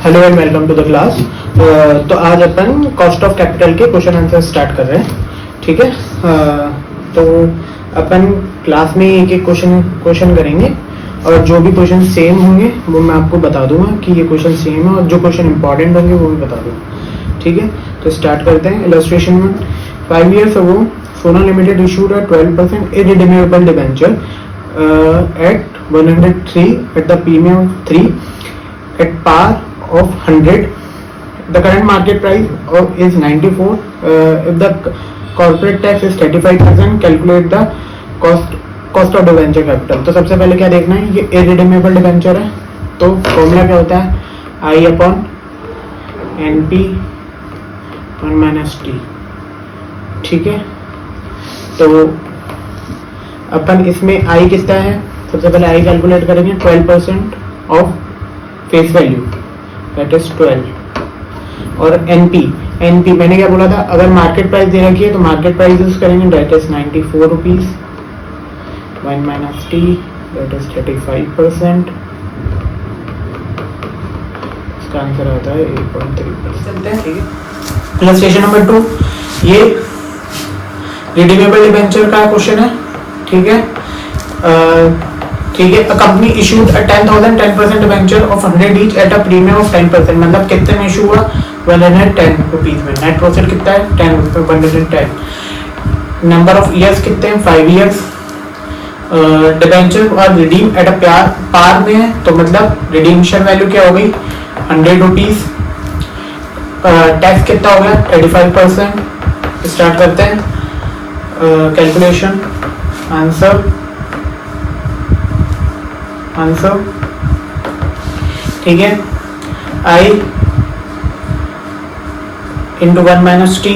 Hello and welcome to the class. तो आज अपन कॉस्ट ऑफ कैपिटल के क्वेश्चन आंसर स्टार्ट कर रहे हैं, ठीक है। तो अपन क्लास में एक एक क्वेश्चन करेंगे और जो भी क्वेश्चन सेम होंगे वो मैं आपको बता दूंगा कि ये क्वेश्चन सेम है, और जो क्वेश्चन इंपॉर्टेंट होंगे वो भी बता दूंगा, ठीक है। तो स्टार्ट करते हैं। इलस्ट्रेशन में 5 years ago सोना limited issued a 12% irredeemable debenture at 103 at the premium of 3 at par of 100. The current market price is 94. If the corporate tax is 35%, calculate the cost of debenture capital. तो सबसे पहले क्या देखना है, ये irredeemable debenture है, तो formula क्या होता है, I upon NP 1 minus T, ठीक है। तो अपन इसमें I कितना है, सबसे पहले I कैलकुलेट करेंगे 12% of face value, that is 12। और NP मैंने क्या बोला था, अगर मार्केट प्राइस दे रखी है तो मार्केट प्राइस यूज करेंगे, that is 94 rupees, 1 minus T, that is 35%। इसका आंसर आता है 8.3%, ठीक है। इलस्ट्रेशन नंबर 2, ये रिडीमेबल डिबेंचर का क्वेश्चन है, ठीक है। ठीक है, a company issued a 10% debenture of 100 each at a premium of 10%, मतलब कितने में इशू हुआ, 110 रुपीज में। नेट प्रॉफिट कितना है, 10 रुपये, 110। नंबर ऑफ ईयर्स कितने हैं, 5 years। डिबेंचर और रिडीम एट अ पार में है, तो मतलब रिडीमशन वैल्यू क्या हो गई, 100 रुपीज। टैक्स कितना हो गया, 35%। स्टार्ट करते हैं कैलकुलेशन। आंसर ठीक है, I into 1 minus T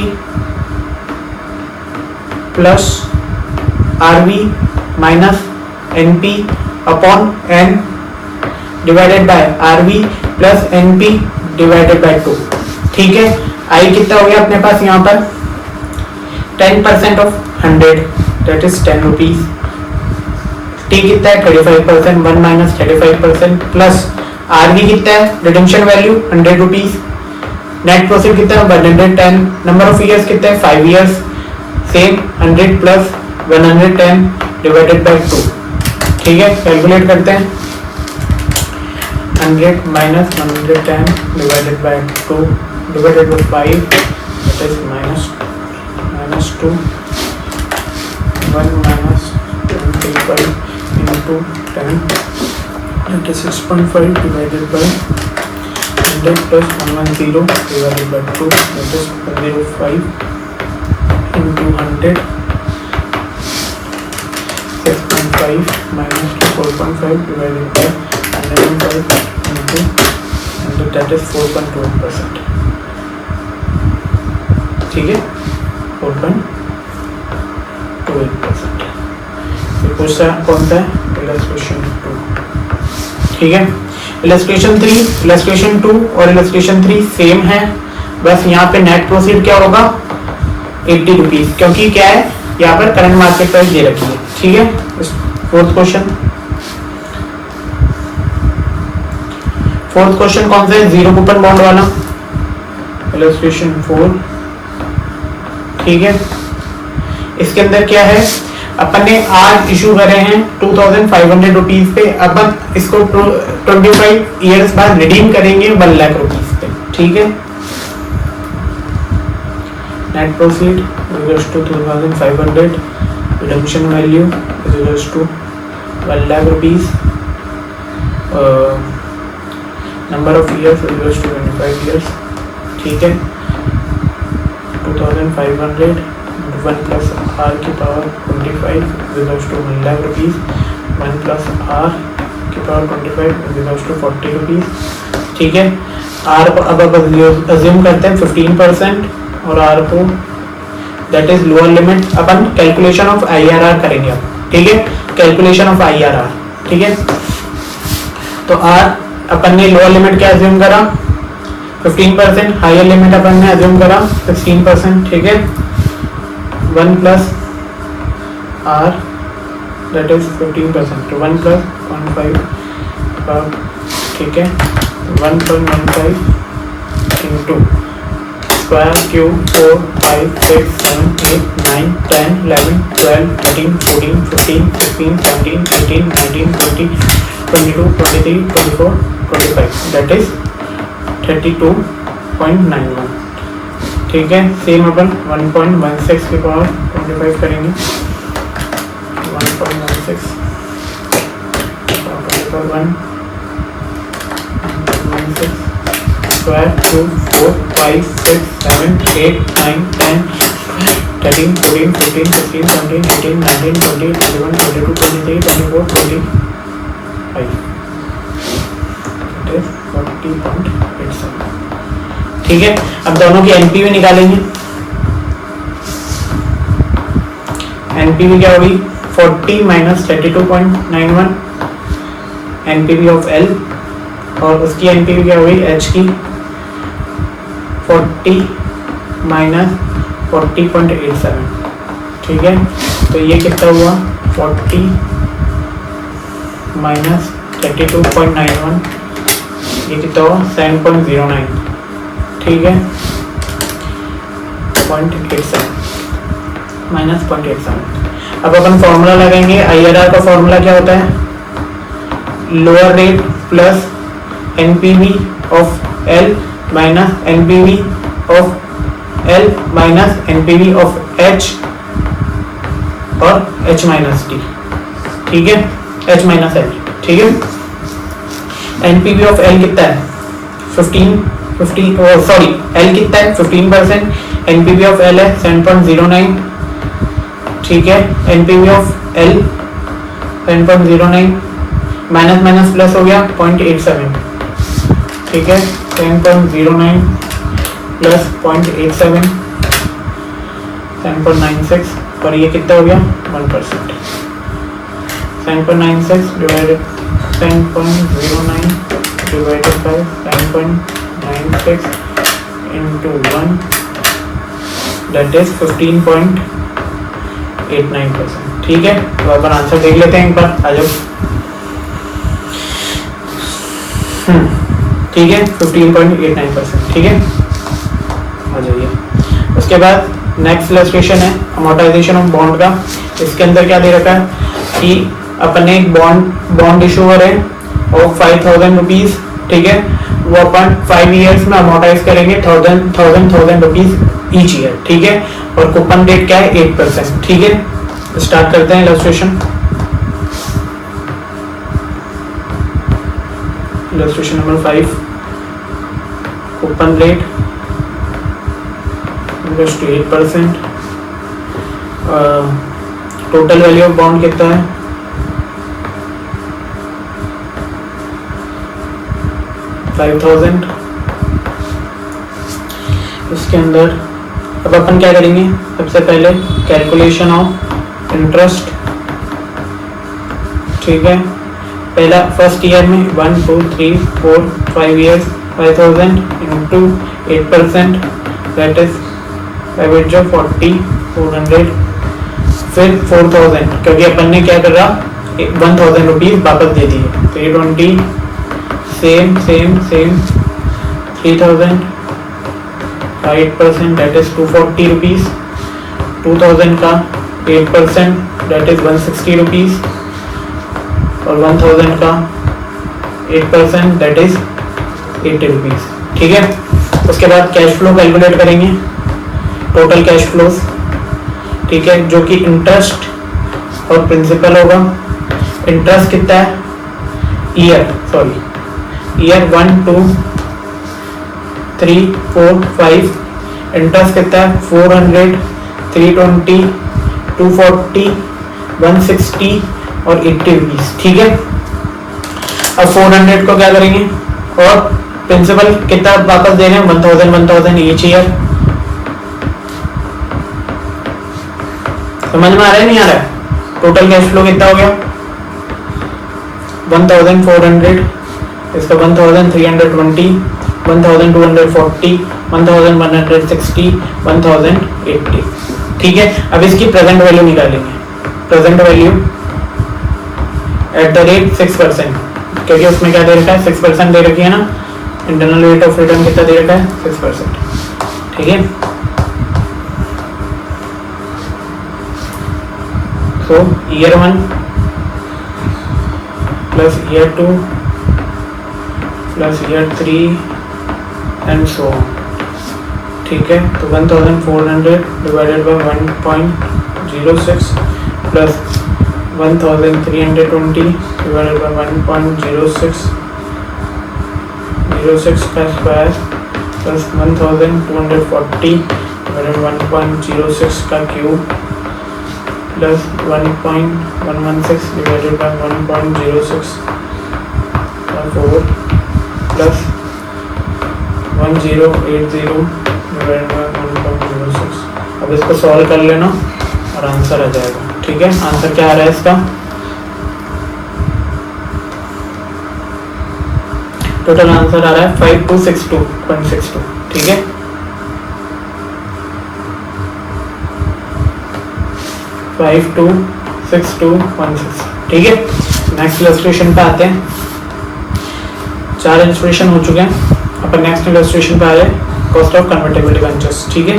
plus RV minus NP upon N divided by RV plus NP divided by 2, ठीक है। I कितना हो गया अपने पास यहाँ पर, 10% of 100, that is 10 rupees. T कितना है, 35%, 1 माइनस 35% प्लस RV कितना है, redemption value 100 rupees. Net profit कितना है, 110। नंबर ऑफ ईयर्स कितना है, 5 years, same 100 plus 110 divided by 2, ठीक है। कैलकुलेट करते हैं, 100 minus 110 divided by 2 divided by 5, that is minus 2, 1 minus 25 into 10, that is 6.5 divided by 100 plus 110 divided by 2, that is 0.5 into 100, 6.5 minus 4.5 divided by 105 into 100, that is 4.2%, ठीक है, 4.28%। कौन सा है, illustration 2, ठीक है। इलस्ट्रेशन 2 और इलस्ट्रेशन 3 सेम है, बस यहाँ पे नेट प्रोसीड क्या होगा, 80 रुपीज, क्योंकि क्या है यहाँ पर करंट मार्केट प्राइस दे रखी है, ठीक है। फोर्थ क्वेश्चन कौन सा है, जीरो कूपन बॉन्ड वाला, इलस्ट्रेशन 4, ठीक है। इसके अंदर क्या है, अपन ने आज इशू करे हैं 2500 रुपीज पे, अपन इसको 25 ईयर्स बाद रिडीम करेंगे 1 लाख रुपीज पे, ठीक है। Net proceed equals to 2500, redemption value equals to 1 lakh rupees, number of years equals to 25 years, ठीक है। 2500 1 प्लस R की power 25 equals to 1 lakh rupees, 1 plus R की पावर 25 इक्वल्स टू 40 रुपीज, ठीक है। R को अब अज्यूम करते हैं 15% और R को that is lower limit, upon calculation of IRR करेंगे अब, ठीक है। कैलकुलेशन ऑफ IRR, ठीक है। तो R अपन ने लोअर लिमिट क्या अज्यूम करा, 15%, हायर लिमिट अपन ने अज्यूम करा 16%, ठीक है। 1 plus R that is 15%, 1 plus 0.5 ठीक है 1.15 into square cube 4 5 6 7 8 9 10 11 12 13 14 15 16 17 18 19 20 22 23 24 25 that is 32.91। ठीक है सेम अपन 1.16 की पावर 25 करेंगे 1.16 स्क्वायर क्यूब 4 5 6 7 8 9 10 13 14 15 16 17 18 19 20 21 22 23 24 25 that is 40.87। ठीक है अब दोनों की एनपीवी निकालेंगे। एनपीवी क्या होगी 40 माइनस 32.91 एनपीवी ऑफ एल और उसकी एनपीवी क्या होगी एच की 40 माइनस 40.87। ठीक है तो ये कितना हुआ 40 माइनस 32.91 ये कितना हुआ 7.09। ठीक है 0.87 माइनस 0.87। अब अपन फॉर्मूला लगाएंगे आईआरआर का फॉर्मूला क्या होता है lower rate plus NPV of L minus NPV of L minus NPV of H और एच माइनस टी। ठीक है एच माइनस एल। ठीक है एनपीवी ऑफ एल कितना है 15 सॉरी एल कितना है 15%। एनपीवी ऑफ एल है 7.09। ठीक है NPV of L 7.09 minus minus plus हो गया 0.87। ठीक है 10.09 प्लस 0.87 10.96 और ये कितना हो गया 1%। 10.96 divided 10.09 divided by 10.96 into 1 that is 15.89%। ठीक है तो अपन आंसर देख लेते हैं एक बार आ जाओ। ठीक है 15.89%। ठीक है आ जाइए। उसके बाद नेक्स्ट इलस्ट्रेशन है अमोर्टाइजेशन ऑफ बॉन्ड का। इसके अंदर क्या दे रखा है कि अपन एक बॉन्ड इशूअर है और 5,000 रुपीज। ठीक है वो अपन 5 इयर्स में अमोर्टाइज करेंगे 1,000 रुपीज ईच ईयर। ठीक है और कूपन रेट क्या है 8%। ठीक है स्टार्ट करते हैं illustration. Illustration number 5 coupon rate equals to 8%। Total value of bond कितना है 5,000। इसके अंदर अब अपन क्या करेंगे सबसे पहले कैलकुलेशन ऑफ इंटरेस्ट। ठीक है पहला फर्स्ट ईयर में 1 2 3 4 5 years 5,000 into 8% that is average of 40 400 फिर 4,000 क्योंकि अपन ने क्या कर रहा 1,000 रुपीज वापस दे दिए 320 सेम 3,000 8% दैट इज 240 रुपीज 2,000 का 8% दैट इज 160 रुपीज और 1,000 का 8% दैट इज 80 रुपीज। ठीक है उसके बाद कैश फ्लो कैलकुलेट करेंगे टोटल कैश फ्लोज। ठीक है जो कि इंटरेस्ट और प्रिंसिपल होगा। इंटरेस्ट कितना है ईयर 1 2 3 4 5 इंटरेस्ट कितना है 400 320 240 160 और 80 रुपीज। ठीक है अब 400 को क्या करेंगे और प्रिंसिपल कितना वापस दे रहे हैं 1,000 ईच ईयर। समझ में आ रहा है नहीं आ रहा है टोटल कैश फ्लो कितना हो गया 1,400 इसका 1,320 1,240 1,160 1,080। ठीक है अब इसकी प्रेजेंट वैल्यू निकालेंगे। Present value at the rate 6% क्योंकि उसमें क्या दे रखा है 6% दे रखी है ना, इंटरनल रेट ऑफ रिटर्न कितना दे रखा है 6%, ठीक है। तो year 1 plus year 2 plus year 3 and so on, ठीक है। तो 1400 divided by 1.06 plus 1320 divided by 1.06 का स्क्वायर प्लस 1240 डिवाइडेड 1.06 का क्यूब प्लस 1.116 डिवाइडेड बाय 1.06 का 4 प्लस 1080 डिवाइडेड बाय 1.06। अब इसको सॉल्व कर लेना और आंसर आ जाएगा, ठीक है। आंसर क्या आ रहा है इसका, टोटल आंसर आ रहा है 5262.62, ठीक है। ठीक है। नेक्स्ट इलस्ट्रेशन पे आते हैं। 4 इलस्ट्रेशन हो चुके हैं, अपन नेक्स्ट इलस्ट्रेशन पे आ रहे हैं, कॉस्ट ऑफ कन्वर्टेबल डिबेंचर्स, ठीक है।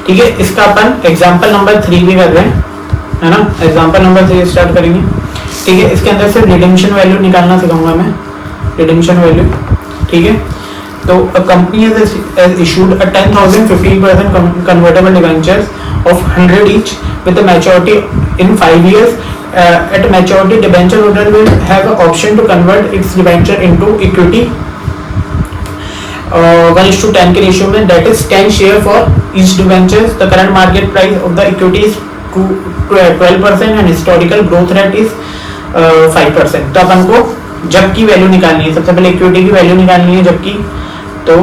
ठीक है, इसका अपन एग्जांपल नंबर 3 भी कर रहे हैं, है ना। एग्जांपल नंबर 3 स्टार्ट करेंगे, ठीक है। इसके अंदर से रिडेम्पशन वैल्यू निकालना सिखाऊंगा मैं, रिडेम्पशन वैल्यू, ठीक है। तो a company has issued a 10,000 15% convertible debentures of 100 each with a maturity in 5 years. At maturity, debenture holder will have an option to convert its debenture into equity 1:10 के ratio में, that is 10 share for each debentures. The current market price of the equity is 12% and historical growth rate is 5%. तो अपन को जब की value निकालनी है, सबसे पहले इक्विटी की वैल्यू निकालनी है जब की, तो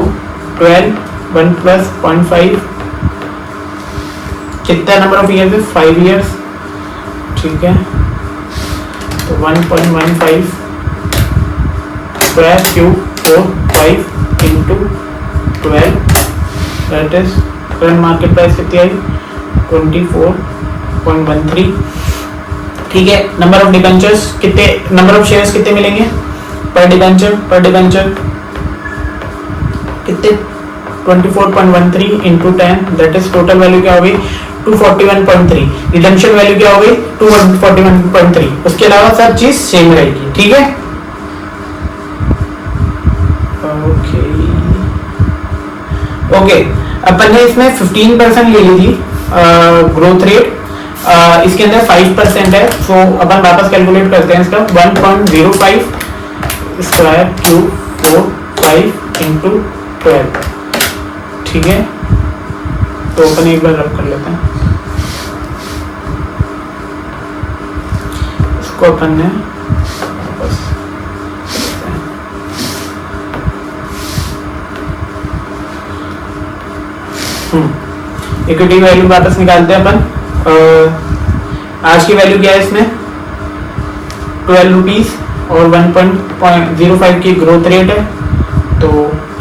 12 1 प्लस 0.5 कितना नंबर ऑफ ईयर है 5 इयर्स, ठीक है। तो 1.15 square cube 4/5 into 12, that is current market price कितनी आई 24.13, ठीक है। नंबर ऑफ डिबेंचर्स कितने, नंबर ऑफ शेयर्स कितने मिलेंगे पर डिबेंचर कितने 24.13 into 10, that is total value क्या होगी 241.3, रिडेम्पशन वैल्यू क्या होगी 241.3। उसके अलावा सब चीज सेम रहेगी, ठीक है। ओके अपन ने इसमें 15% ले ली थी ग्रोथ रेट, इसके अंदर 5% है, तो अपन वापस कैलकुलेट करते हैं इसका 1.05 स्क्वायर क्यूब 4/5 इंटू 12, ठीक है। तो अपन एक बार रब कर लेते हैं इसको, अपन ने बस इक्विटी वैल्यू वापस निकालते हैं अपन। आज की वैल्यू क्या है इसमें 12 रुपीज और 1.05 की ग्रोथ रेट है, तो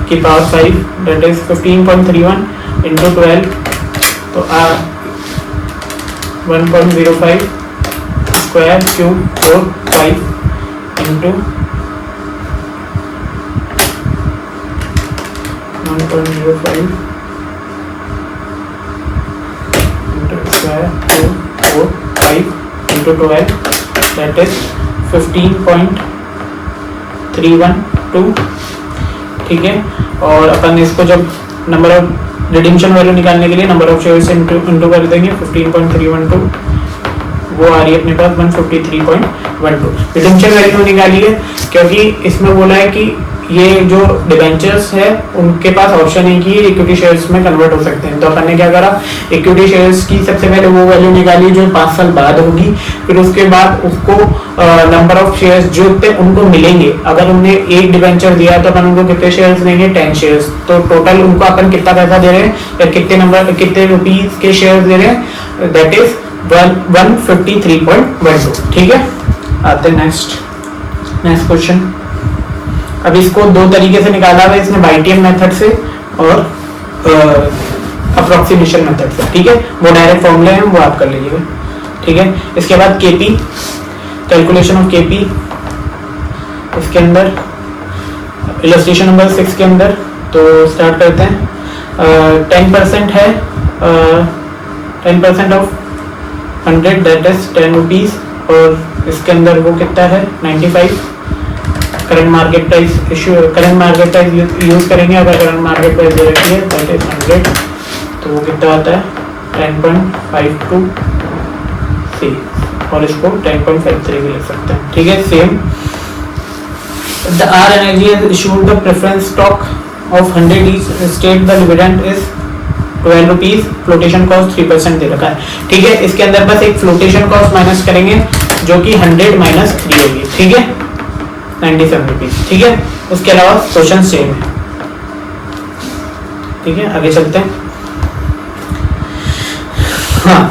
की पावर 5 दैट इज 15.31 इंटू 12, तो 1.05 square cube 4/5 into 1.05 square 4/5 into 12, that is 15.312, ठीक है। और अपन इसको जब नंबर ऑफ रिडीम्पशन वैल्यू निकालने के लिए नंबर ऑफ शेयर्स इंटू कर देंगे 15.312, वो आ रही है अपने पास 153.12। रिडीम्पशन वैल्यू निकाली है क्योंकि इसमें बोला है कि ये जो डिबेंचर्स है उनके पास ऑप्शन है कि इक्विटी शेयर्स में कन्वर्ट हो सकते हैं। तो अपन ने क्या करा, इक्विटी शेयर्स की सबसे पहले वो वैल्यू निकाली जो 5 साल बाद होगी, फिर उसके बाद उसको नंबर ऑफ शेयर्स जो उनको मिलेंगे, अगर उन्होंने एक डिबेंचर दिया तो अपन उनको कितने शेयर्स देंगे 10 शेयर्स, तो टोटल उनको अपन कितना पैसा दे रहे हैं या कितने रुपीज के शेयर्स दे रहे हैं, दैट इज 153.12, ठीक है। आते हैं नेक्स्ट क्वेश्चन। अब इसको दो तरीके से निकाला हुआ है इसने, बाइटियम मेथड से और अप्रोक्सीमेशन मेथड से, ठीक है। वो डायरेक्ट फॉर्मूले हैं, वो आप कर लीजिएगा। ठीक है। इसके बाद केपी, कैलकुलेशन ऑफ केपी, इसके अंदर इलस्ट्रेशन नंबर 6 के अंदर तो स्टार्ट करते हैं। 10% है, 10% ऑफ 100 दैट इज 10 रुपीज, और इसके अंदर वो कितना है 95। Current market price issue, current market price use करेंगे। अगर करंट मार्केट प्राइस दे रखी है दैट इज 100, तो वो कितना आता है 10.52 सी, और इसको 10.53 भी लिख सकते हैं, ठीक है। Same the R Energy has issued the preference stock of 100 each, state the dividend is 12 rupees, flotation cost 3% दे रखा है, ठीक है। इसके अंदर बस एक फ्लोटेशन कॉस्ट माइनस करेंगे जो कि 100 माइनस 3 होगी, ठीक है, 97 रुपीज, ठीक है। उसके अलावा क्वेश्चन सेम है, ठीक है। आगे चलते हैं। हाँ,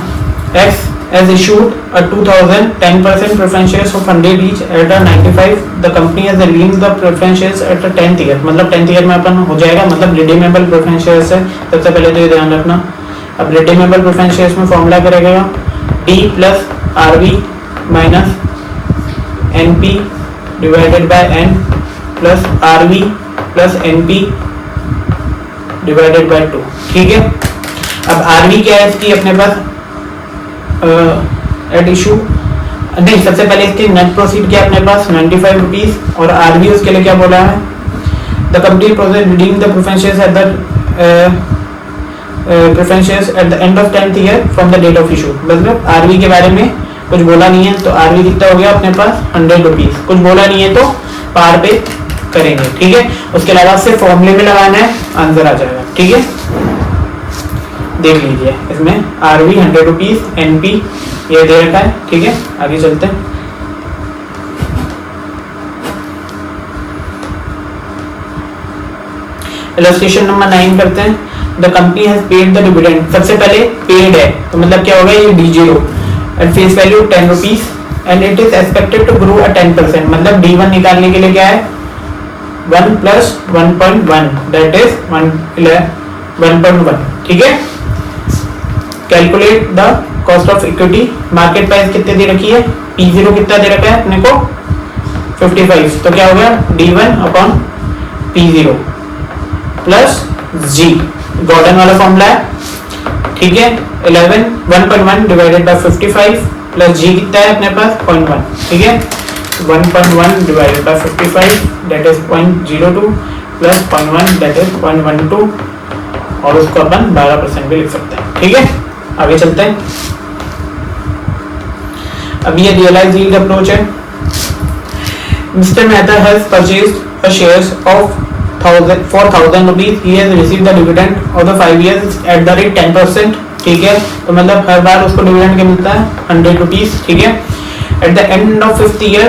X has issued a 2000 10% preference shares of 100 each at a 95. The company has redeemed the preference shares at a 10th year. मतलब 10th year में अपन हो जाएगा, मतलब redeemable preference shares है। सबसे पहले तो ये ध्यान रखना। अब redeemable preference shares में फॉर्मूला क्या रहेगा, D plus RV minus NP divided by N plus RV plus NP divided by 2, ठीक है। अब RV क्या है इसकी अपने पास एट इशू, नहीं, सबसे पहले इसकी नेट प्रोसीड क्या अपने पास 95 रुपीज, और आरबी उसके लिए क्या बोला है, the company process redeem the preference shares at the preference shares at the end of 10th year from the date of issue. मतलब आरबी के बारे में कुछ बोला नहीं है, तो आरबी कितना हो गया अपने पास 100 रुपीज, कुछ बोला नहीं है तो पार पे करेंगे, ठीक है। उसके अलावा सिर्फ फॉर्मूले में लगाना है, आंसर आ जाएगा, ठीक है। देख लीजिए इसमें आरबी 100 रुपीज, एनपी ये दे रखा है, ठीक है। आगे चलते हैं। इलस्ट्रेशन नंबर 9 करते हैं। The company has paid the dividend, सबसे पहले पेड है तो मतलब क्या होगा ये D0 at face value 10 rupees and it is expected to grow at 10%। मतलब D1 निकालने के लिए क्या है 1 plus 1.1 दैट इज 1.1, ठीक है। Calculate the cost of equity, market price कितने दे रखी है, P0 कितना दे रखा है अपने को 55, तो क्या हो गया D1 upon P0 plus G, Gordon वाला फॉर्मूला है, ठीक है। 1.1 डिवाइडेड बाय 55 प्लस G कितना है अपने पास 0.1, ठीक है। 1.1 divided by 55 that is 0.02 plus 0.1 that is 0.12, और उसको अपन 12% भी लिख सकते हैं, ठीक है। आगे चलते हैं। अब ये रियलाइज यील्ड अप्रोच है। Mister Mehta has purchased shares of 1000 rupees, he has received the dividend of the 5 years at the rate 10%, ठीक है। तो मतलब हर बार उसको डिविडेंड क्या मिलता है 100 रुपीज, ठीक है। Eight the end of 5th year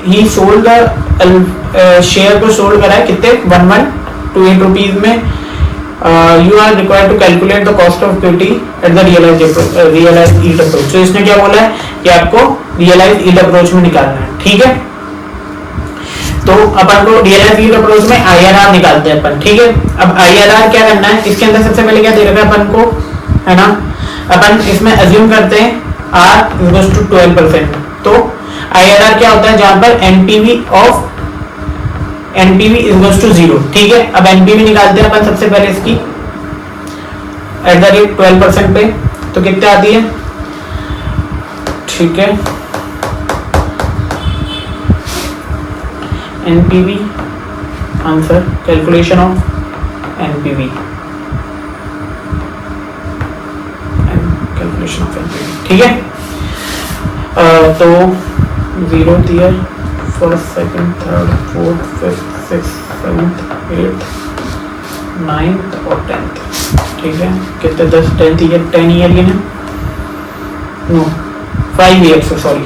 he sold the share को सोल्ड करा है कितने 1128 रुपीज में। You are required to calculate the cost of equity at the realized yield approach. तो इसने क्या बोला है कि आपको realized yield approach में निकालना है, ठीक है। तो अपन को realized yield approach में IRR निकालते हैं अपन, ठीक है। अब IRR क्या करना है, इसके अंदर सबसे पहले क्या दे रखा है अपन को, है ना। अपन इसमें assume करते हैं R equals to 12%, तो IRR क्या होता है जहां पर NPV of NPV equals to 0, ठीक है। अब NPV निकालते हैं अपन सबसे पहले इसकी एट द रेट 12% पे, तो कितने आती है, ठीक है। NPV answer calculation of NPV, calculation of NPV, ठीक है। तो 0th year, 1st, 2nd, 3rd, 4th, 5th, 6th, 7th, 8th, 9th और 10th, ठीक है। कितने 10th ईयर 10 ईयर की ना, नो 5 ईयर से, सॉरी।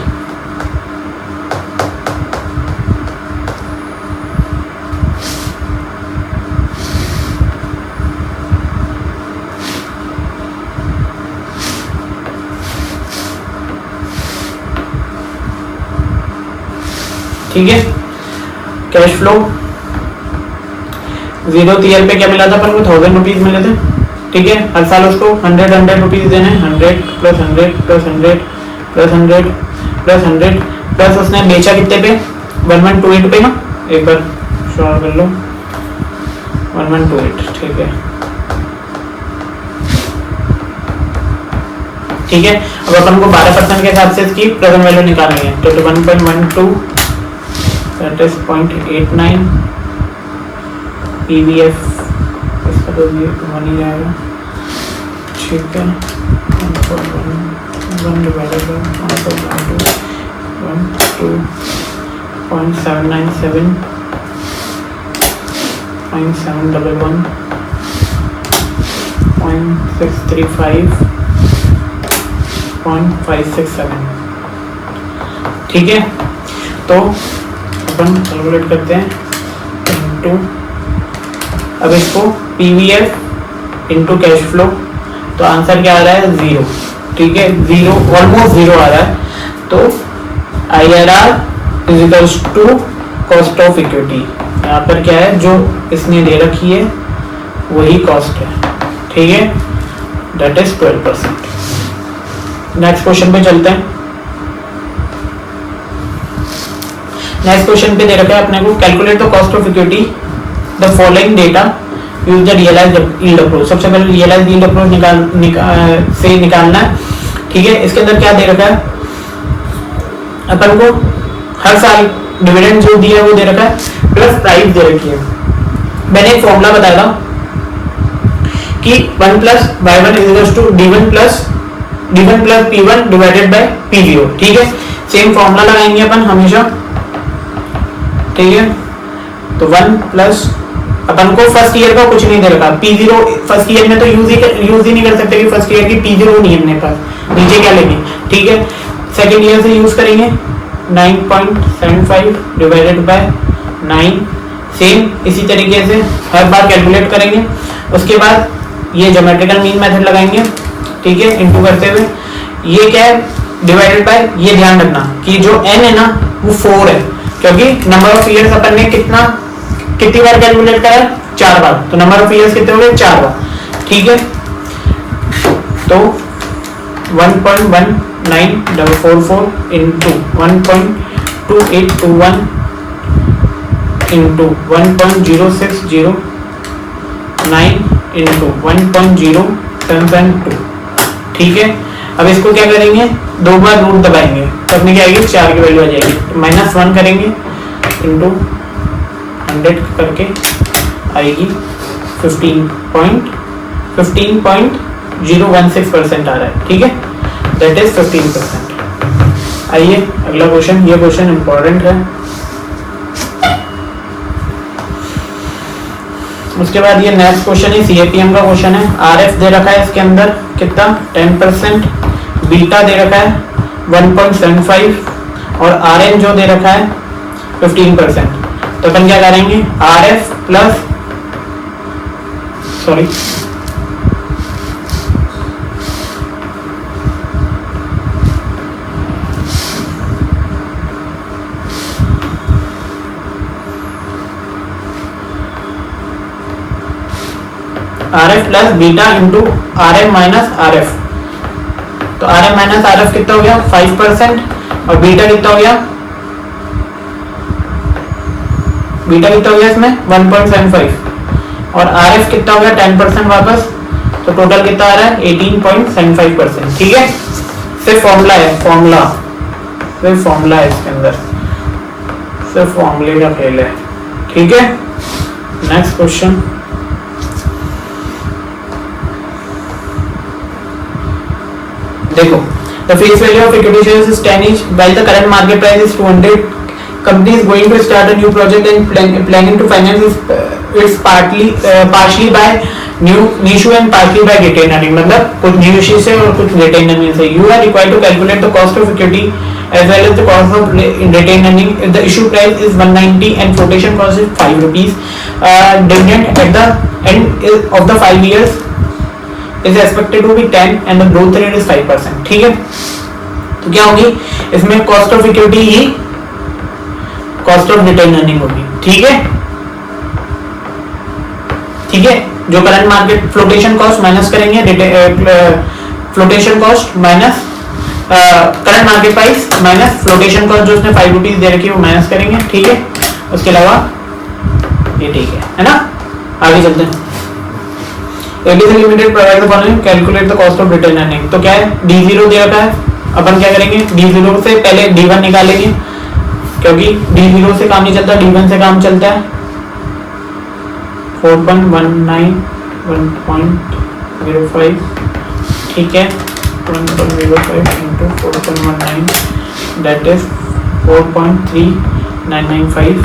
ठीक है। कैश फ्लो 0th ईयर पे क्या मिला था अपन को 1000 रुपीज मिले थे, ठीक है। हर साल उसको 100 रुपीज देने, 100 प्लस 100 प्लस 100 प्लस 100 प्लस उसने बेचा कितने पे 1128 पे ना, एक बार श्योर कर लो 1128, ठीक है ठीक है। अब अपन को 12% के हिसाब से इसकी प्रेजेंट वैल्यू निकालनी है, तो 1.12 दैट इज 0.89 पीवीएफ, इसका तो ये 1 ही आएगा, ठीक है 1 डिवाइडेड बाय 1.2.797 0.711 0.635 0.567, ठीक है। तो अपन कैलकुलेट करते हैं इनटू, अब इसको पीवीएफ इनटू कैश फ्लो, तो आंसर क्या आ रहा है 0, ठीक है 0 ऑलमोस्ट 0 आ रहा है। तो IRR is equals to cost of equity, यहाँ पर क्या है जो इसने दे रखी है वही कॉस्ट है, ठीक है दैट इज 12%। नेक्स्ट क्वेश्चन पे चलते हैं। नेक्स्ट क्वेश्चन पे दे रखा है अपने को calculate the cost of equity the following data use the realised yield approach. सबसे पहले रियलाइज्ड यील्ड अप्रोच निकालना है, ठीक है। इसके अंदर क्या दे रखा है अपन को, हर साल डिविडेंड जो दिया है वो दे रखा है, प्लस प्राइस दे रखी है। मैंने एक फॉर्मूला बताया था कि 1 + y1 = d1 + p1 divided by p0, ठीक है। सेम फॉर्मूला लगाएंगे अपन हमेशा, ठीक है। तो 1 प्लस अपन को फर्स्ट ईयर का कुछ नहीं दे रखा, p0 फर्स्ट ईयर में तो यूज ही नहीं कर सकते कि फर्स्ट ईयर की p0 नहीं है अपने पास, नीचे क्या लेंगे, ठीक है। सेकेंड ईयर से यूज करेंगे 9.75 डिवाइडेड बाय 9, सेम इसी तरीके से हर बार कैलकुलेट करेंगे। उसके बाद ये ज्योमेट्रिकल मीन मेथड लगाएंगे, ठीक है, इनटू करते हुए ये क्या है डिवाइडेड बाय, ये ध्यान रखना कि जो n है ना वो 4 है, क्योंकि नंबर ऑफ ईयर्स अपन ने कितनी बार कैलकुलेट करा है 4 बार, तो नंबर ऑफ ईयर्स कितने हो गए 4 बार, ठीक है। तो 1.19444 इंटू 1.2821 इंटू 1.0609 इंटू 1.0772, ठीक है। अब इसको क्या करेंगे, 2 बार रूट दबाएंगे, तब में क्या आएगी 4 की वैल्यू आ जाएगी, -1 करेंगे इंटू 100 करके आएगी 15.016% आ रहा है, ठीक है दैट इज 15%। आइए अगला क्वेश्चन, ये क्वेश्चन इंपॉर्टेंट है। उसके बाद ये नेक्स्ट क्वेश्चन है CAPM का क्वेश्चन है। RF दे रखा है इसके अंदर कितना 10%, बीटा दे रखा है 1.75 और RM जो दे रखा है 15%। तो अपन क्या करेंगे RF plus RF plus beta into RM minus RF। तो RM माइनस RF कितना हो गया 5% और बीटा कितना हो गया, बीटा कितना हो गया इसमें 1.75 और RF कितना हो गया 10% वापस, तो टोटल कितना आ रहा है 18.75%, ठीक है। सिर्फ फॉर्मूला है, सिर्फ फॉर्मूला है इसके अंदर, सिर्फ फॉर्मूले का खेल है, ठीक है। नेक्स्ट क्वेश्चन, देखो the face value of equity shares is 10 each while the current market price is 200. Company is going to start a new project and planning to finance its partially by new issue and partly by retained earning, मतलब कुछ new issue से और कुछ retained earning से। You are required to calculate the cost of equity as well as the cost of retained earning if the issue price is 190 and flotation cost is 5 rupees. Dividend at the end of the 5 years is expected to be 10 and the growth rate is 5%, ठीक है। तो क्या होगी इसमें cost of equity ही cost of retain earning होगी, ठीक है, ठीक है। जो current market flotation cost minus करेंगे, flotation cost minus current market price minus flotation cost जो उसने 5 रुपीज दे रखी है वो माइनस करेंगे, ठीक है। उसके अलावा ये ठीक है ना। आगे चलते हैं। ADC limited provide the following, calculate the cost of retain earning. तो क्या है, D0 दे रखा है, अपन क्या करेंगे, D0 से पहले D1 निकालेंगे, क्योंकि D0 से काम नहीं चलता, D1 से काम चलता है। 4.19 1.05, ठीक है, 1.05 into 4.19 that is 4.3995,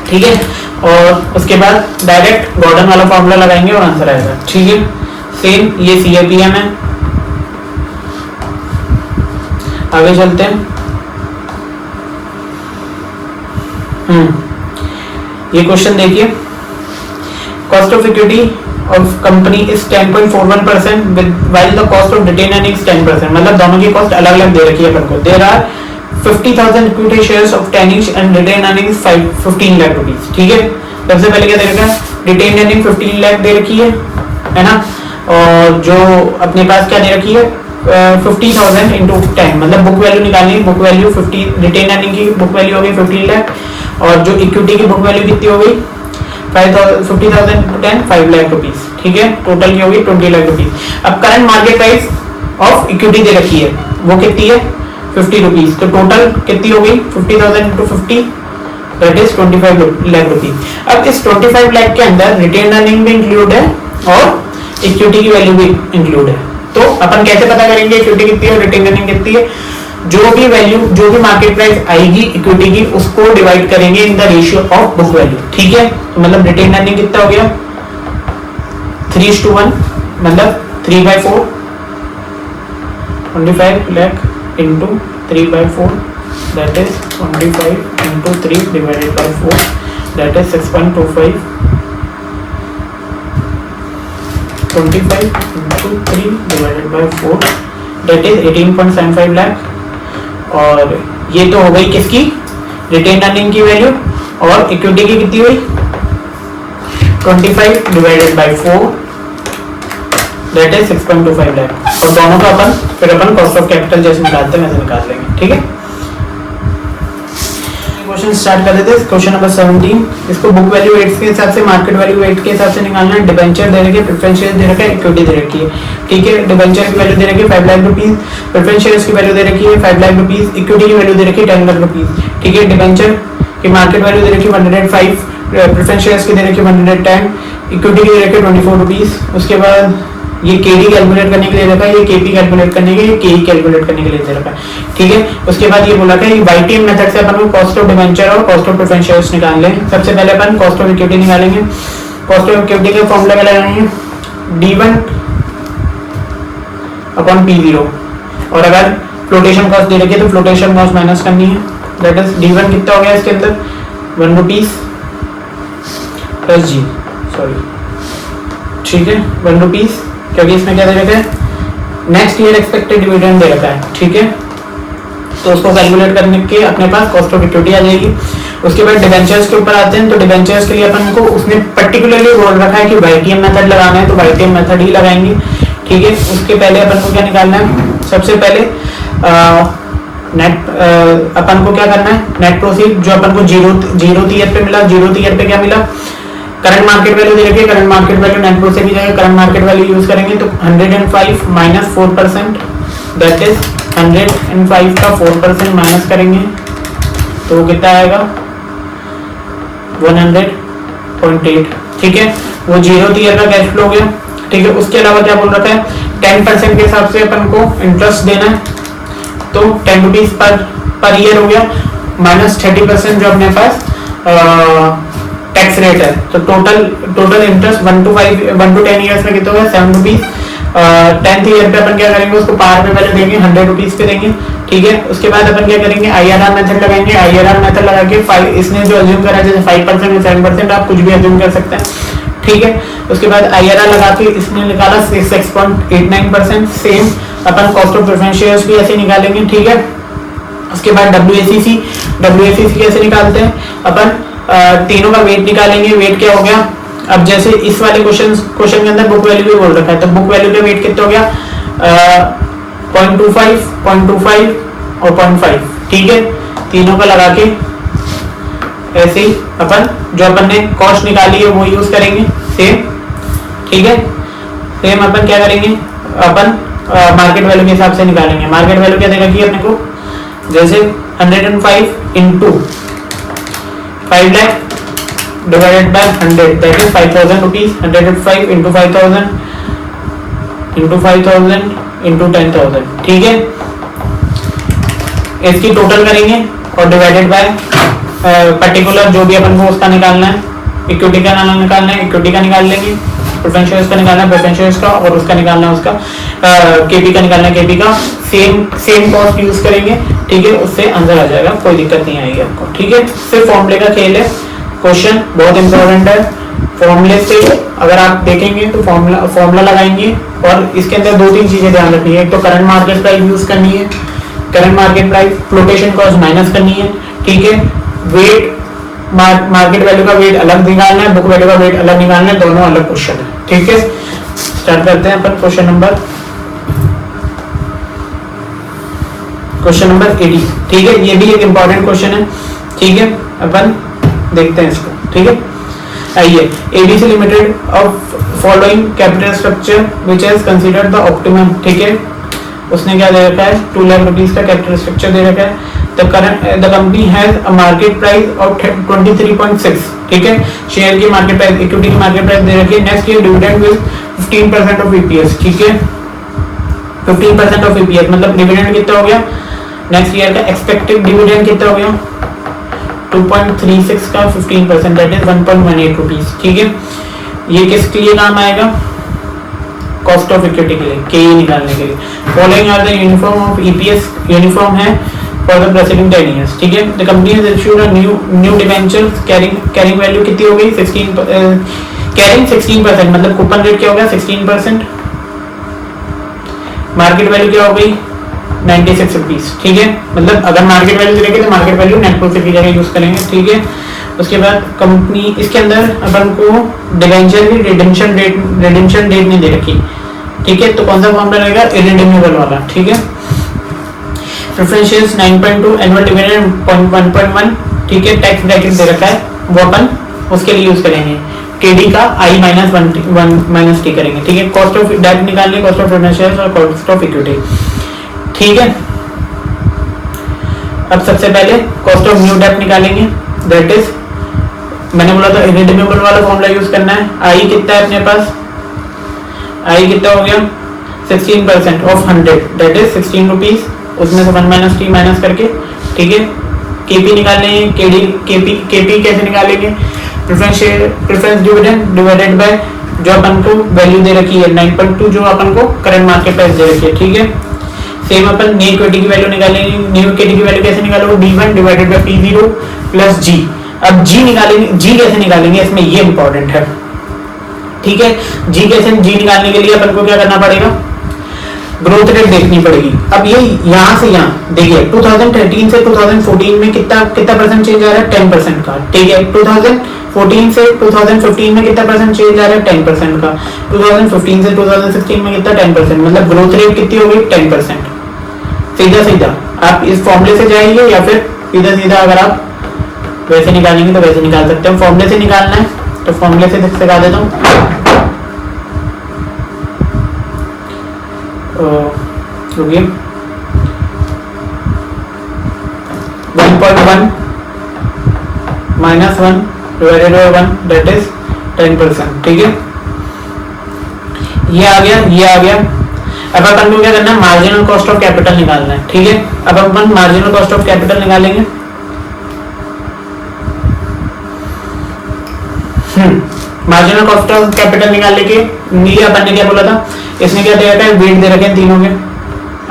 ठीक है। और उसके बाद डायरेक्ट गॉर्डन वाला फॉर्मूला लगाएंगे और आंसर आएगा, ठीक है। सेम ये CAPM है। आगे चलते हैं। ये क्वेश्चन देखिए, cost of equity of company is 10.41% while the cost of retained earnings 10%, मतलब दोनों की कॉस्ट अलग अलग दे रखी है अपन को। There are 50,000 equity shares of 10 each and retained earnings 15 लाख रुपीस, ठीक है। सबसे पहले क्या दे रखा है, retained earning 15 लाख दे रखी है ना। और जो अपने पास क्या दे रखी है, 50,000 into 10, मतलब बुक वैल्यू निकालनी है। बुक वैल्यू 50, रिटेन अर्निंग की बुक वैल्यू हो गई 15 लाख, और जो इक्विटी की बुक वैल्यू कितनी हो गई 50,000 into 10 5 लाख रुपीस, ठीक है। टोटल की होगी 20 लाख रुपीस। अब current market price of equity दे रखी है, वो कितनी है 50 रुपीज, तो टोटल कितनी हो गई 50,000 into 50 that is 25 lakh rupees. अब इस 25 लाख के अंदर रिटेन अर्निंग भी इंक्लूड है और इक्विटी की वैल्यू भी इंक्लूड है। तो अपन कैसे पता करेंगे इक्विटी कितनी है और रिटेन अर्निंग कितनी है, जो भी वैल्यू, जो भी मार्केट प्राइस आएगी इक्विटी की, उसको डिवाइड करेंगे in the ratio of book value, ठीक है। तो मतलब रिटेन अर्निंग कितना हो गया 3:1, मतलब 3/4, 25 lakh into 3/4 that is 25 into 3 divided by 4 that is 6.25, 25 into 3 divided by 4 that is 18.75 lakh. और ये तो हो गई किसकी, रिटेन अर्निंग की वैल्यू, और इक्विटी की कितनी हुई 25 divided by 4 that is 6.25 lakh. और दोनों का अपन फिर अपन कॉस्ट ऑफ कैपिटल जैसे निकालते हैं वैसे निकाल लेंगे, ठीक है। क्वेश्चन स्टार्ट कर देते हैं। क्वेश्चन नंबर 17, इसको बुक वैल्यू 8 के हिसाब से, मार्केट वैल्यू 8 के हिसाब से निकालना है। डिबेंचर दे रखे, प्रेफरेंस शेयर दे रखा है, इक्विटी दे रखी है, ठीक है। डिबेंचर की वैल्यू दे रखी है 5 लाख रुपीस, प्रेफरेंस शेयर्स की वैल्यू दे रखी है 5 लाख रुपीस, इक्विटी की वैल्यू दे रखी है 10 लाख रुपीस, ठीक है। डिबेंचर की मार्केट वैल्यू दे रखी है 105, प्रेफरेंस शेयर्स की दे रखी है 110, इक्विटी की दे रखी है 24 रुपीस। उसके बाद ये केडी कैलकुलेट करने के लिए रखा है, ये केपी कैलकुलेट करने के लिए, केई कैलकुलेट करने के लिए दे रखा है, ठीक है। उसके बाद ये बोला था कि वाईटीएम मेथड से अपन को कॉस्ट ऑफ डिबेंचर और कॉस्ट ऑफ प्रेफरेंस शेयर्स निकाल लें। सबसे पहले अपन कॉस्ट ऑफ इक्विटी निकालेंगे। कॉस्ट ऑफ इक्विटी का फॉर्मूला क्या लगाएंगे, D1 अपॉन P0, और अगर फ्लोटेशन कॉस्ट दे रखी है तो फ्लोटेशन कॉस्ट माइनस करनी है, दैट इज D1 कितना हो गया इसके अंदर 1 रुपीस प्लस G, सॉरी, ठीक है, 1 रुपीस, क्योंकि इसमें क्या दे रखा है, नेक्स्ट ईयर एक्सपेक्टेड डिविडेंड दे रखा है, ठीक है। तो उसको कैलकुलेट करने के अपने पास कॉस्ट ऑफ इक्विटी आ जाएगी। उसके बाद डिबेंचर्स के ऊपर आते हैं। तो डिबेंचर्स के लिए अपन को उसने पर्टिकुलरली बोल रखा है कि वाईटीएम मेथड लगाना है, तो वाईटीएम मेथड ही लगाएंगे, ठीक है। उसके पहले अपन को क्या निकालना है, सबसे पहले नेट, अपन को क्या करना है, नेट प्रोसीड जो अपन को जीरो ईयर पे मिला, जीरो ईयर पे क्या मिला, करंट मार्केट वैल्यू दे रखी है, current market value net proceed की जगह करंट मार्केट वैल्यू यूज करेंगे, तो 105 माइनस 4% दैट इज 105 का 4% माइनस करेंगे तो वो कितना आएगा 100.8, ठीक है। वो जीरो ईयर का कैश फ्लो हो गया, ठीक है। उसके अलावा क्या बोल रखा है, 10% के हिसाब से अपन को इंटरेस्ट देना है, तो 10 रुपीज पर ईयर हो गया, माइनस 30% जो अपने पास टैक्स रेट है। तो टोटल इंटरेस्ट 1 to 10 ईयर्स में कितना होगा 7 रुपीज। 10th ईयर पे अपन क्या करेंगे, उसको पार में पहले देंगे 100 रुपीज पे देंगे, ठीक है। उसके बाद अपन क्या करेंगे, IRR मेथड लगाएंगे। IRR मेथड लगा के इसने जो अज्यूम करा जैसे 5% या 7%, आप कुछ भी अज्यूम कर सकते हैं, ठीक है। उसके बाद IRR लगा के इसने निकाला 6.89%। Same upon cost of preference shares भी ऐसे निकालेंगे, ठीक है। उसके बाद WACC कैसे निकालते हैं अपन, तीनों का वेट निकालेंगे। वेट क्या हो गया, अब जैसे इस वाले क्वेश्चन के अंदर बुक वैल्यू भी बोल रखा है, तो बुक वैल्यू का वेट कितना हो गया 0.25, 0.25 और 0.5, ठीक है। तीनों का लगा के ऐसे ही अपन जो अपन ने कॉस्ट निकाली है वो यूज करेंगे सेम, ठीक है। सेम अपन क्या करेंगे, अपन मार्केट वैल्यू के हिसाब से निकालेंगे। मार्केट वैल्यू क्या दे रखी है अपने को, जैसे 105 into 5 lakh divided by 100 that is 5000 rupees. 105 into 5000 into 5000 into 10,000, ठीक है। इसकी टोटल करेंगे और डिवाइडेड बाय पर्टिकुलर जो भी अपन को उसका निकालना है, इक्विटी का निकालना है, इक्विटी का निकाल लेंगे, प्रेफरेंस शेयर्स का निकालना है, प्रेफरेंस शेयर्स का, और उसका निकालना है उसका केपी का निकालना है, केपी का। सेम कॉस्ट यूज करेंगे, ठीक है। उससे आंसर आ जाएगा, कोई दिक्कत नहीं आएगी आपको, ठीक है। सिर्फ फॉर्मूले का खेल है, क्वेश्चन बहुत इंपॉर्टेंट है। फॉर्मूले से अगर आप देखेंगे तो फॉर्मूला लगाएंगे, और इसके अंदर 2-3 चीजें ध्यान रखनी है। एक तो करंट मार्केट प्राइस यूज करनी है, current market price, flotation cost minus करनी है, ठीक है। वेट मार्केट वैल्यू का वेट अलग निकालना है, बुक वैल्यू का वेट अलग निकालना है, दोनों अलग क्वेश्चन है, ठीक है। स्टार्ट करते हैं अपन क्वेश्चन नंबर 80, ठीक है। ये भी एक इंपॉर्टेंट क्वेश्चन है, ठीक है। अपन देखते हैं इसको, ठीक है। आइए, ADC limited of following capital structure which has considered the optimum, ठीक है। उसने क्या दे रखा है, 2 लाख रुपीज का कैपिटल स्ट्रक्चर दे रखा है। The company has a market price of 23.6, ठीक है। शेयर की मार्केट प्राइस, इक्विटी की मार्केट प्राइस दे रखी है। Next year dividend will 15% of EPS, ठीक है। 15% ऑफ ईपीएस मतलब डिविडेंड कितना हो गया, नेक्स्ट ईयर का एक्सपेक्टेड डिविडेंड कितना हो गया, 2.36 का 15% दैट इज 1.18 रुपीज, ठीक है। ये किसके लिए काम आएगा, कॉस्ट ऑफ इक्विटी के लिए, के निकालने के लिए। Following are the uniform of EPS, uniform है फॉर द प्रेसिडिंग 10 years, ठीक है। The company has issued a new debentures carrying value कितनी हो गई, 16% मतलब कूपन रेट क्या हो गया 16%। मार्केट वैल्यू क्या हो गई 96 रुपीज, ठीक है। मतलब अगर मार्केट वैल्यू देखेंगे तो मार्केट वैल्यू नेट प्रॉफिट की जगह यूज करेंगे, ठीक है। उसके बाद कंपनी, इसके अंदर अपन को डिबेंचर की रिडेम्पशन डेट नहीं दे रखी, ठीक है। तो कौन सा फॉर्मूला रहेगा, इररिडीमेबल वाला, ठीक है। प्रेफरेंस शेयर्स 9.2, एनुअल डिविडेंड 1.1, ठीक है। टैक्स ब्रैकेट दे रखा है, वो अपन उसके लिए यूज करेंगे। केडी का I माइनस टी करेंगे, ठीक है। कॉस्ट ऑफ डेट निकालनी, कॉस्ट ऑफ प्रेफरेंस शेयर्स और कॉस्ट ऑफ इक्विटी, ठीक है। अब सबसे पहले कॉस्ट ऑफ न्यू डेट निकालेंगे, दैट इज मैंने बोला था इररिडीमेबल वाला फॉर्मूला यूज करना है। आई कितना है अपने पास, आई कितना हो गया 16% ऑफ 100 दैट इज 16 रुपीज, उसमें से 1 माइनस टी माइनस करके, ठीक है। केपी निकालने हैं, केपी कैसे निकालेंगे, प्रेफरेंस डिविडेंड डिवाइडेड बाय जो अपन को वैल्यू दे रखी है 9.2 जो अपन को करंट मार्केट प्राइस दे रखी है, ठीक है। सेम अपन न्यू इक्विटी की वैल्यू निकालेंगे, न्यू इक्विटी की वैल्यू कैसे निकालोगे, D1 divided by P0 plus G। अब G निकालेंगे, G कैसे निकालेंगे इसमें ये इंपॉर्टेंट है, ठीक है। G निकालने के लिए अपन को क्या करना पड़ेगा, ग्रोथ रेट देखनी पड़ेगी। अब ये यहाँ से यहाँ देखिए 2013 से 2014 में कितना परसेंट चेंज आ रहा है 10% का, ठीक है। 2014 से 2015 में कितना परसेंट चेंज आ रहा है 10% का। 2015 से 2016 में कितना 10%, मतलब ग्रोथ रेट कितनी हो गई 10%। सीधा आप इस फॉर्मूले से जाएंगे या फिर सीधा अगर आप वैसे निकालेंगे तो वैसे निकाल सकते हैं। फॉर्मूले से निकालना है तो फॉर्मूले से सिखा देता हूँ। रुकिए 1.1 minus 1 divided by 1 that is 10%, ठीक है। ये आ गया। अब अपन को क्या करना है, मार्जिनल कॉस्ट ऑफ कैपिटल निकालना है, ठीक है। अब अपन मार्जिनल कॉस्ट ऑफ कैपिटल निकालेंगे। मार्जिनल कॉस्ट ऑफ कैपिटल निकालने के लिए अपन ने क्या बोला था, इसने क्या दे रखा है, वेट दे रखे हैं तीनों के।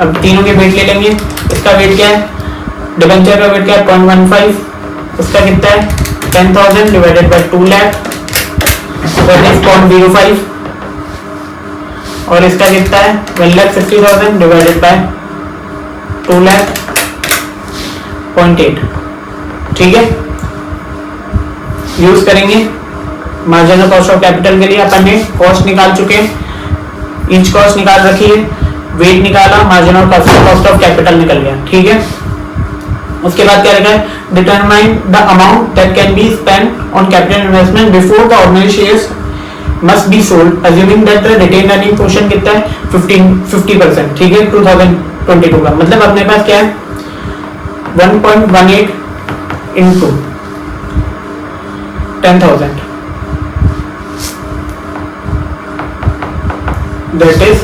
अब तीनों के वेट ले लेंगे। इसका वेट क्या है, डिबेंचर का वेट क्या है 0.15, उसका कितना है 10,000 divided by 2 lakh that is 0.05, और इसका कितना है 1,60,000 डिवाइडेड बाय 2 लाख 0.8, ठीक है। यूज करेंगे मार्जिनल कॉस्ट ऑफ कैपिटल के लिए। अपन ने कॉस्ट निकाल चुके हैं, इंच कॉस्ट निकाल रखी है, वेट निकाला, मार्जिन और कॉस्ट ऑफ कैपिटल निकल गया, ठीक है। उसके बाद क्या लिखा है, determine the amount that can be spent on capital investment before the ordinary shares must be sold assuming that the retain earning portion कितना है 50%, ठीक है, 2022 का। मतलब अपने पास क्या है 1.18 इंटू 10,000 दैट इज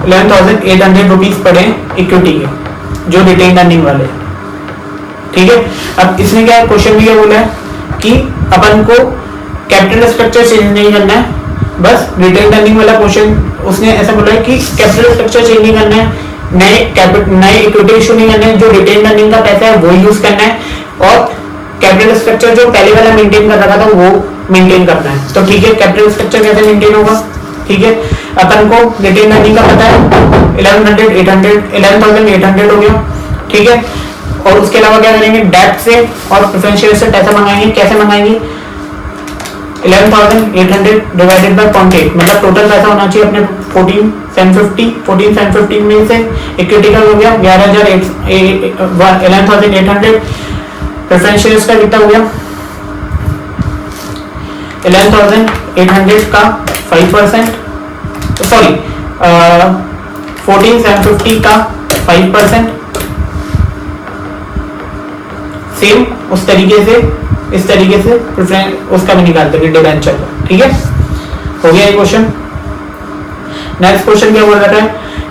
11,800 रुपीज पड़े इक्विटी के, जो रिटेन अर्निंग वाले, ठीक है। अब इसमें क्या क्वेश्चन भी क्या बोला है कि अपन को कैपिटल स्ट्रक्चर चेंज नहीं करना है, बस रिटेन अर्निंग वाला क्वेश्चन उसने ऐसा बोला है कि कैपिटल स्ट्रक्चर चेंज नहीं करना है, नए इक्विटी इशू नहीं करना है, जो रिटेन अर्निंग का पैसा है वो यूज करना है, और कैपिटल स्ट्रक्चर जो पहले वाला मेंटेन कर रखा था वो मेंटेन करना है। तो ठीक है, कैपिटल स्ट्रक्चर कैसे मेंटेन होगा, ठीक है। अपन को रिटेन अर्निंग का पता है 11,800 हो गया, ठीक है। और उसके अलावा क्या करेंगे, डेट से और प्रेफरेंस शेयर से पैसा मंगाएंगे। कैसे मंगाएंगे, 11,800 डिवाइडेड बाय 0.8, मतलब टोटल पैसा होना चाहिए अपने 14,750 में से इक्विटी का हो गया 11,800, प्रेफरेंस शेयर्स का कितना हो गया 11,800 का 5%, सॉरी 14,750 का 5%, सेम उस तरीके से इस तरीके से प्रेफरेंस उसका भी निकालते हैं डिबेंचर का, ठीक है। हो गया ये क्वेश्चन। नेक्स्ट क्वेश्चन क्या बोल रहा है,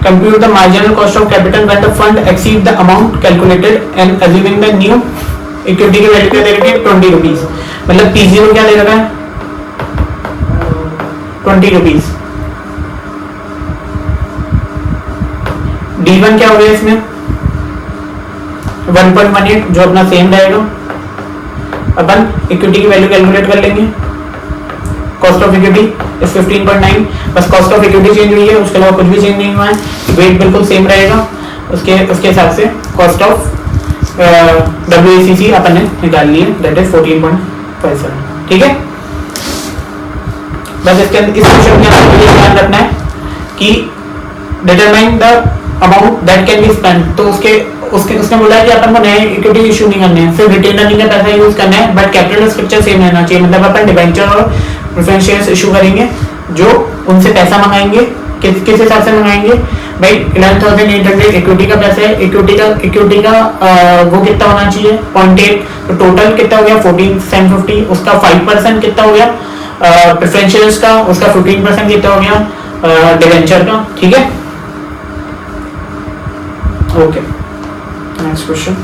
compute the marginal cost of capital when the fund exceed the amount calculated and assuming the new equity की वैल्यू क्या दे रखी है 20 रुपीज, मतलब P0 क्या दे रखा है 20 रुपीज, D1 क्या हो गया इसमें 1.18 जो अपना सेम रहेगा। अपन इक्विटी की वैल्यू कैलकुलेट कर लेंगे, कॉस्ट ऑफ इक्विटी इज 15.9, बस कॉस्ट ऑफ इक्विटी चेंज हुई है, उसके अलावा कुछ भी चेंज नहीं हुआ है, वेट बिल्कुल सेम रहेगा। उसके हिसाब से कॉस्ट ऑफ WACC अपन ने निकाल ली है, दैट इज 14.57, ठीक है। बस इसके इस क्वेश्चन के अंदर ये ध्यान रखना है कि determine the amount that can be spent, तो उसने बोला है कि अपन को नए इक्विटी इशू नहीं करने हैं, सिर्फ रिटेन अर्निंग का पैसा यूज करना है, बट कैपिटल स्ट्रक्चर सेम रहना चाहिए। मतलब अपन डिबेंचर और प्रेफरेंस शेयर्स इशू करेंगे, जो उनसे पैसा मंगाएंगे, किस हिसाब से मंगाएंगे भाई 11,800 इक्विटी का पैसा है, इक्विटी का वो कितना होना चाहिए 0.8, तो टोटल कितना हो गया 14,750, उसका 5% कितना हो गया प्रेफरेंस शेयर्स का, उसका 15% कितना हो गया डिबेंचर का, ठीक है। Okay, next question.